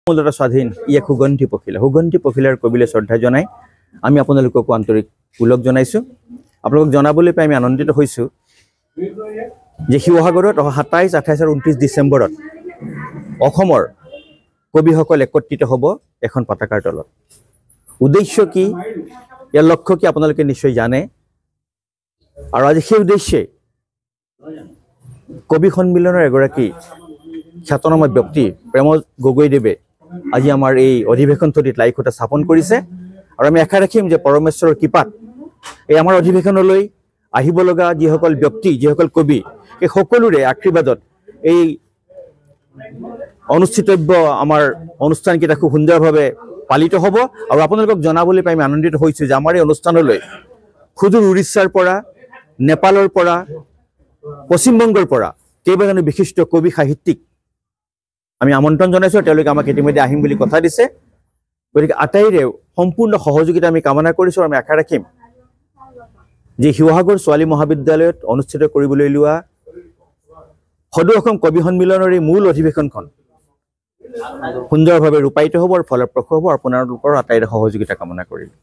মূলতা স্বাধীন ই এক সুগন্ধি পখিলাৰ কবিলে শ্ৰদ্ধা জনাই আমি আপোনালোককো আন্তৰিক পুলক জনাইছোঁ। আপোনালোকক জনাবলৈ পাই আমি আনন্দিত হৈছোঁ যে শিৱসাগৰত 27, 28 আৰু 29 ডিচেম্বৰত অসমৰ কবিসকল একত্ৰিত হ'ব এখন পতাকাৰ তলত। উদ্দেশ্য কি, ইয়াৰ লক্ষ্য কি আপোনালোকে নিশ্চয় জানে। আৰু আজি সেই উদ্দেশ্যে কবি সন্মিলনৰ এগৰাকী খ্যাতনামা ব্যক্তি প্ৰেমজ গগৈদেৱে আজি আমাৰ এই অধিৱেশনথলীত লাই খুঁটা স্থাপন কৰিছে। আৰু আমি আশা ৰাখিম যে পৰমেশ্বৰৰ কৃপাত এই আমাৰ অধিৱেশনলৈ আহিব লগা যিসকল ব্যক্তি, যিসকল কবি, এই সকলোৰে আশীৰ্বাদত এই অনুষ্ঠিতব্য আমাৰ অনুষ্ঠানকেইটা খুব সুন্দৰভাৱে পালিত হ'ব। আৰু আপোনালোকক জনাবলৈ পাই আমি আনন্দিত হৈছোঁ যে আমাৰ এই অনুষ্ঠানলৈ সুদূৰ উৰিষ্যাৰ পৰা, নেপালৰ পৰা, পশ্চিমবংগৰ পৰা কেইবাজনো বিশিষ্ট কবি সাহিত্যিক আমি আমন্ত্ৰণ জনাইছোঁ। তেওঁলোকে আমাক ইতিমধ্যে আহিম বুলি কথা দিছে। গতিকে আটাইৰে সম্পূৰ্ণ সহযোগিতা আমি কামনা কৰিছোঁ। আমি আশা ৰাখিম যে শিৱসাগৰ ছোৱালী মহাবিদ্যালয়ত অনুষ্ঠিত কৰিবলৈ লোৱা সদৌ অসম কবি সন্মিলনৰ এই মূল অধিৱেশনখন সুন্দৰভাৱে ৰূপায়িত হ'ব আৰু ফলপ্ৰসূ হ'ব। আপোনালোকৰ আটাইৰে সহযোগিতা কামনা কৰিলোঁ।